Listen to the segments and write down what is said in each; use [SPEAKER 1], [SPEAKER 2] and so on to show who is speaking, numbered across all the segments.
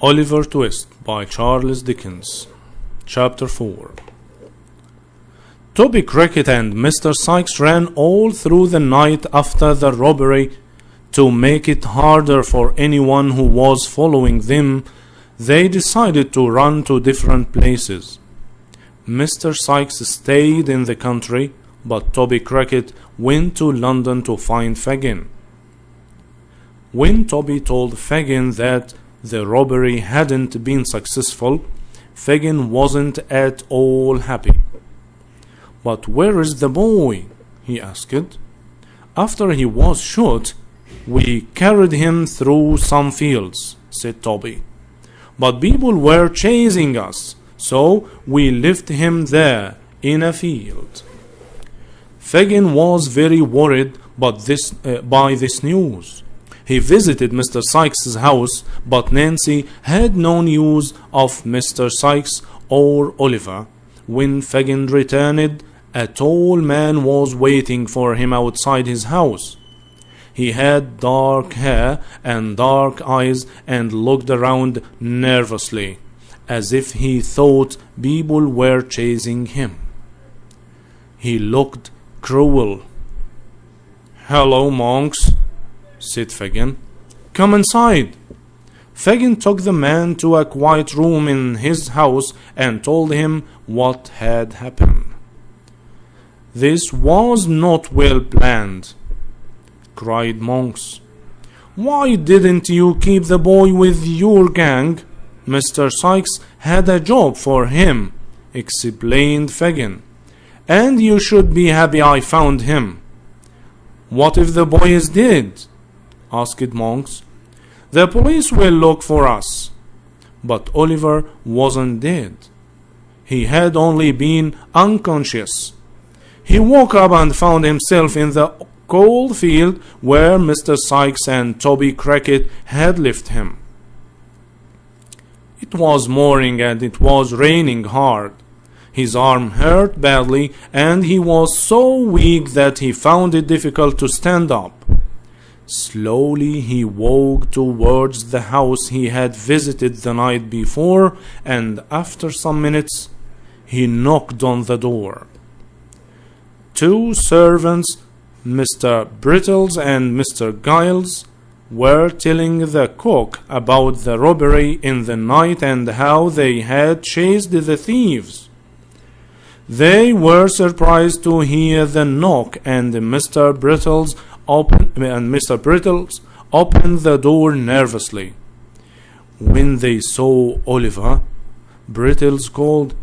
[SPEAKER 1] Oliver Twist by Charles Dickens. Chapter 4. Toby Cricket and Mr. Sikes ran all through the night after the robbery. To make it harder for anyone who was following them, they decided to run to different places. Mr. Sikes stayed in the country, but Toby Cricket went to London to find Fagin. When Toby told Fagin that the robbery hadn't been successful, Fagin wasn't at all happy. "But where is the boy?" he asked. "After he was shot, we carried him through some fields," said Toby. "But people were chasing us, so we left him there in a field." Fagin was very worried by this news. He visited Mr. Sikes' house, but Nancy had no news of Mr. Sikes or Oliver. When Fagin returned, a tall man was waiting for him outside his house. He had dark hair and dark eyes and looked around nervously, as if he thought people were chasing him. He looked cruel. "Hello, monks," said Fagin. "Come inside." Fagin took the man to a quiet room in his house and told him what had happened. "This was not well planned," cried Monks. "Why didn't you keep the boy with your gang? Mr. Sikes had a job for him," explained Fagin, "and you should be happy I found him." "What if the boy is dead?" asked Monks. "The police will look for us." But Oliver wasn't dead. He had only been unconscious. He woke up and found himself in the cold field where Mr. Sikes and Toby Cricket had left him. It was morning and it was raining hard. His arm hurt badly and he was so weak that he found it difficult to stand up. Slowly he walked towards the house he had visited the night before, and after some minutes he knocked on the door. Two servants, Mr. Brittles and Mr. Giles, were telling the cook about the robbery in the night and how they had chased the thieves. They were surprised to hear the knock, and Mr. Brittles opened the door nervously. When they saw Oliver, Brittles called,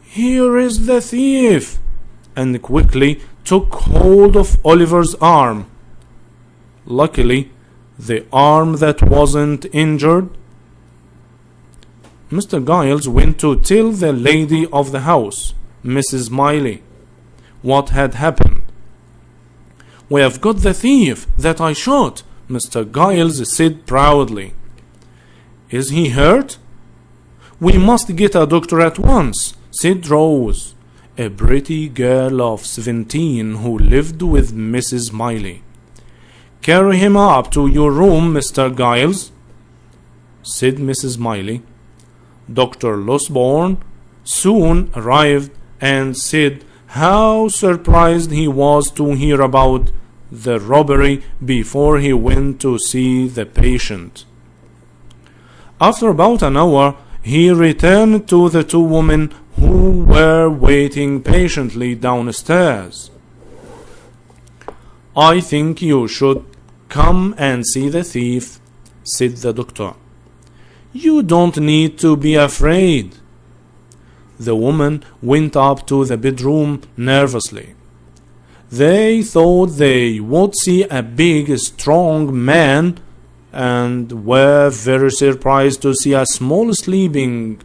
[SPEAKER 1] "Here is the thief!" and quickly took hold of Oliver's arm. Luckily, the arm that wasn't injured. Mr. Giles went to tell the lady of the house, Mrs. Miley, what had happened. "We have got the thief that I shot," Mr. Giles said proudly. "Is he hurt?" "We must get a doctor at once," said Rose, a pretty girl of 17 who lived with Mrs. Miley. "Carry him up to your room, Mr. Giles," said Mrs. Miley. Dr. Losborn soon arrived and said how surprised he was to hear about the robbery before he went to see the patient. After about an hour, he returned to the two women who were waiting patiently downstairs. "I think you should come and see the thief," said the doctor. "You don't need to be afraid." The woman went up to the bedroom nervously. They thought they would see a big, strong man, and were very surprised to see a small sleeping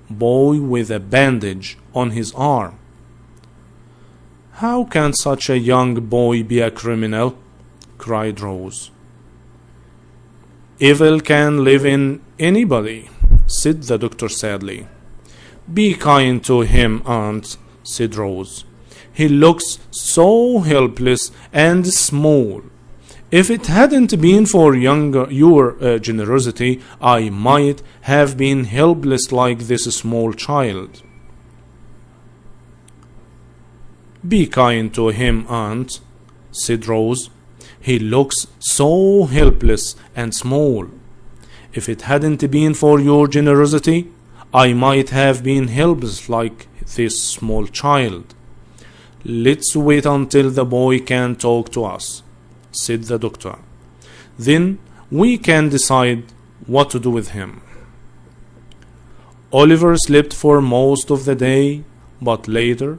[SPEAKER 1] boy with a bandage on his arm. "How can such a young boy be a criminal?" cried Rose. "Evil can live in anybody," said the doctor sadly. "Be kind to him, aunt," said Rose. "He looks so helpless and small. If it hadn't been for your generosity, I might have been helpless like this small child. Be kind to him, Aunt, said Rose. He looks so helpless and small. If it hadn't been for your generosity, I might have been helpless like this small child. Let's wait until the boy can talk to us, said the doctor. Then we can decide what to do with him. Oliver slept for most of the day, but later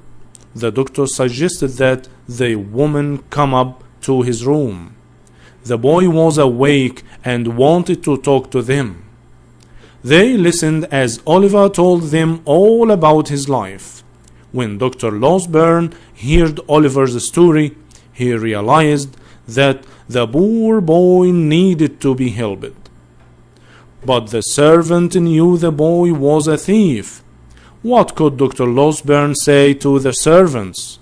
[SPEAKER 1] the doctor suggested that the woman come up to his room. The boy was awake and wanted to talk to them. They listened as Oliver told them all about his life. When Dr. Losberne heard Oliver's story, he realized that the poor boy needed to be helped. But the servant knew the boy was a thief. What could Dr. Losberne say to the servants?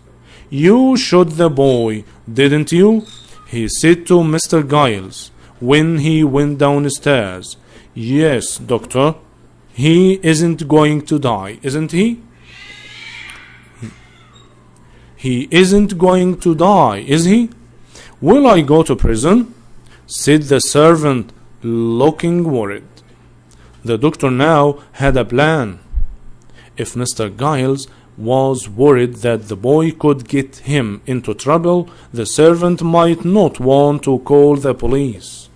[SPEAKER 1] You shot the boy, didn't you? He said to Mr. Giles when he went downstairs. Yes, doctor. He isn't going to die, isn't he? He isn't going to die, is he? Will I go to prison? Said the servant, looking worried. The doctor now had a plan. If Mr. Giles was worried that the boy could get him into trouble, the servant might not want to call the police.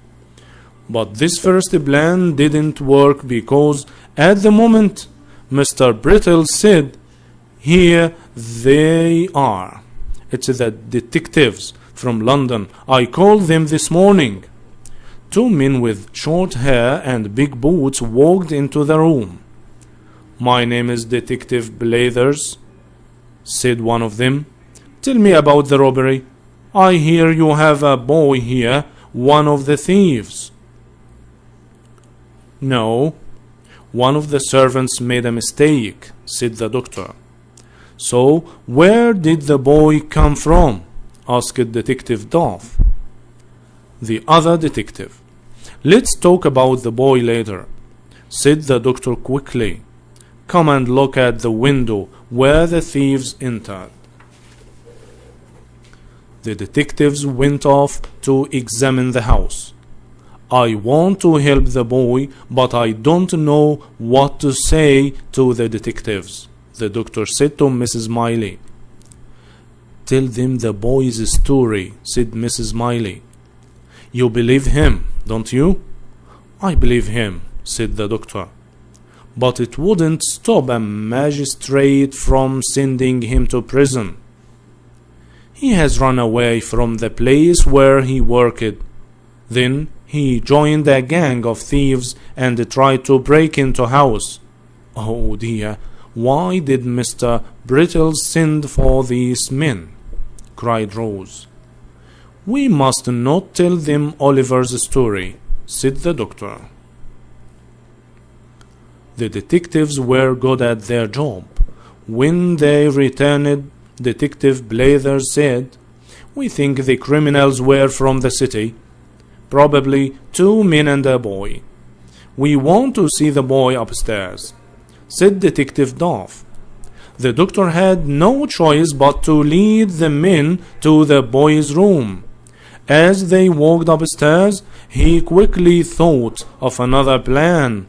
[SPEAKER 1] But this first plan didn't work because at the moment Mr. Brittle said, Here they are. It's the detectives from London. I called them this morning. Two men with short hair and big boots walked into the room. My name is Detective Blathers, said one of them. Tell me about the robbery. I hear you have a boy here, one of the thieves. No, one of the servants made a mistake, said the doctor. So, where did the boy come from? Asked Detective Duff. The other detective. Let's talk about the boy later, said the doctor quickly. Come and look at the window where the thieves entered. The detectives went off to examine the house. I want to help the boy, but I don't know what to say to the detectives, the doctor said to Mrs. Miley. Tell them the boy's story, said Mrs. Miley. You believe him, don't you? I believe him, said the doctor. But it wouldn't stop a magistrate from sending him to prison. He has run away from the place where he worked. Then he joined a gang of thieves and tried to break into a house. Oh dear, why did Mr. Brittle send for these men? Cried Rose. We must not tell them Oliver's story, said the doctor. The detectives were good at their job. When they returned, Detective Blathers said, We think the criminals were from the city. Probably 2 men and a boy. We want to see the boy upstairs, said Detective Duff. The doctor had no choice but to lead the men to the boy's room. As they walked upstairs, he quickly thought of another plan.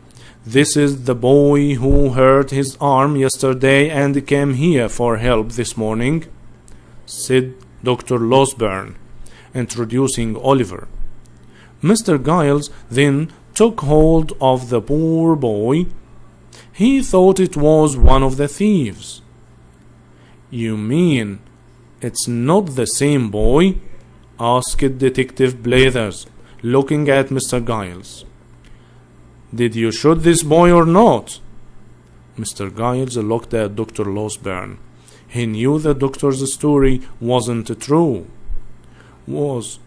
[SPEAKER 1] This is the boy who hurt his arm yesterday and came here for help this morning, said Dr. Losberne, introducing Oliver. Mr. Giles then took hold of the poor boy. He thought it was one of the thieves. You mean it's not the same boy? Asked Detective Blathers, looking at Mr. Giles. Did you shoot this boy or not? Mr. Giles looked at Dr. Losberne. He knew the doctor's story wasn't true. Was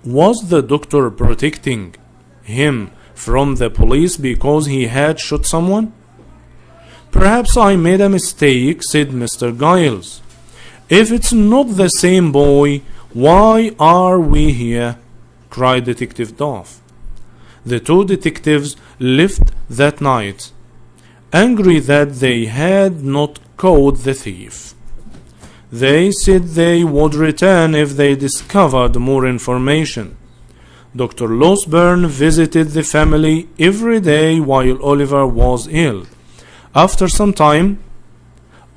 [SPEAKER 1] the doctor protecting him from the police because he had shot someone? Perhaps I made a mistake, said Mr. Giles. If it's not the same boy, "Why are we here?" cried Detective Duff. The two detectives left that night, angry that they had not caught the thief. They said they would return if they discovered more information. Dr. Losberne visited the family every day while Oliver was ill. After some time,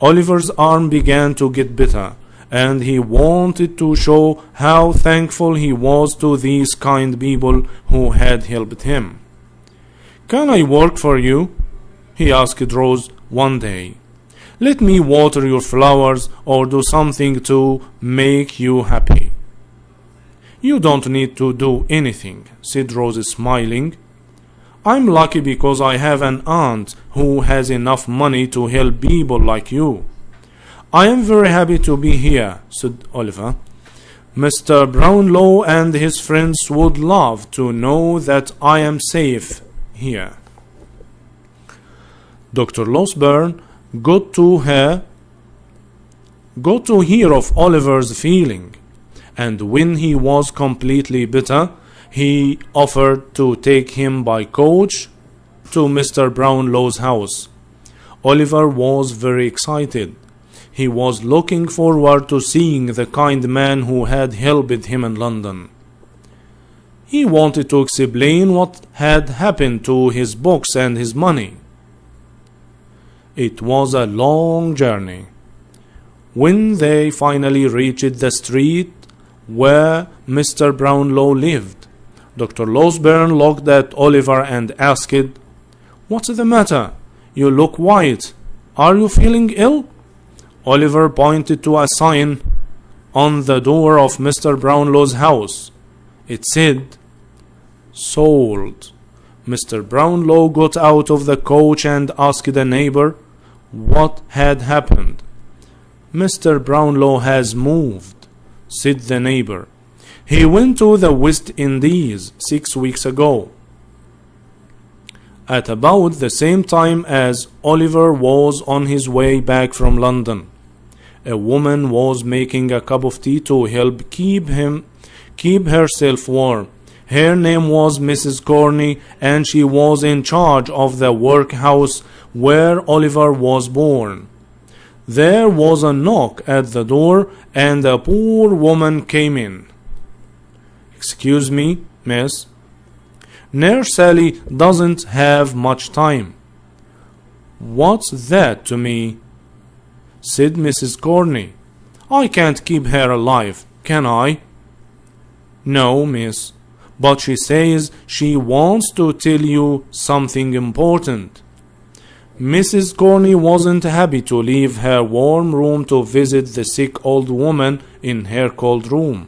[SPEAKER 1] Oliver's arm began to get better, and he wanted to show how thankful he was to these kind people who had helped him. "Can I work for you?" he asked Rose one day. "Let me water your flowers or do something to make you happy." "You don't need to do anything," said Rose, smiling. "I'm lucky because I have an aunt who has enough money to help people like you." "I am very happy to be here," said Oliver. "Mr. Brownlow and his friends would love to know that I am safe here." Dr. Losberne got to hear of Oliver's feeling, and when he was completely better, he offered to take him by coach to Mr. Brownlow's house. Oliver was very excited. He was looking forward to seeing the kind man who had helped him in London. He wanted to explain what had happened to his books and his money. It was a long journey. When they finally reached the street where Mr. Brownlow lived, Dr. Losberne looked at Oliver and asked, "What's the matter? You look white. Are you feeling ill?" Oliver pointed to a sign on the door of Mr. Brownlow's house. It said, "Sold." Mr. Brownlow got out of the coach and asked a neighbor what had happened. "Mr. Brownlow has moved," said the neighbor. "He went to the West Indies 6 weeks ago." At about the same time as Oliver was on his way back from London, a woman was making a cup of tea to help keep herself warm. Her name was Mrs. Corney, and she was in charge of the workhouse where Oliver was born. There was a knock at the door, and a poor woman came in. "Excuse me, miss. Nurse Sally doesn't have much time." "What's that to me?" said Mrs. Corney. "I can't keep her alive, can I?" "No, miss, but she says she wants to tell you something important." Mrs. Corney wasn't happy to leave her warm room to visit the sick old woman in her cold room.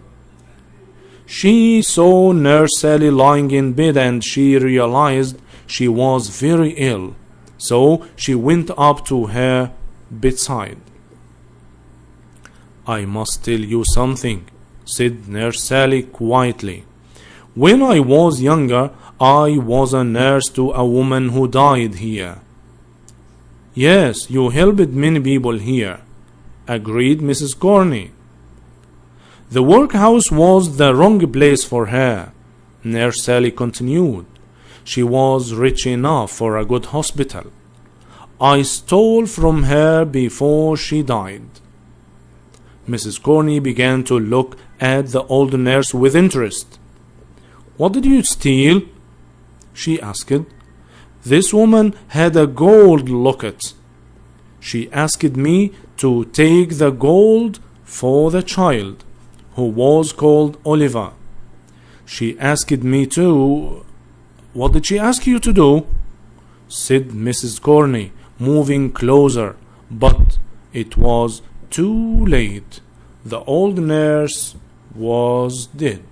[SPEAKER 1] She saw Nurse Sally lying in bed, and she realized she was very ill, so she went up to her bedside. "I must tell you something," said Nurse Sally quietly. "When I was younger, I was a nurse to a woman who died here." "Yes, you helped many people here," agreed Mrs. Corney. "The workhouse was the wrong place for her," Nurse Sally continued. "She was rich enough for a good hospital. I stole from her before she died." Mrs. Corney began to look at the old nurse with interest. "What did you steal?" she asked. "This woman had a gold locket. She asked me to take the gold for the child, who was called Oliver. She asked me to—" "What did she ask you to do?" said Mrs. Corney, moving closer, but it was too late. The old nurse was dead.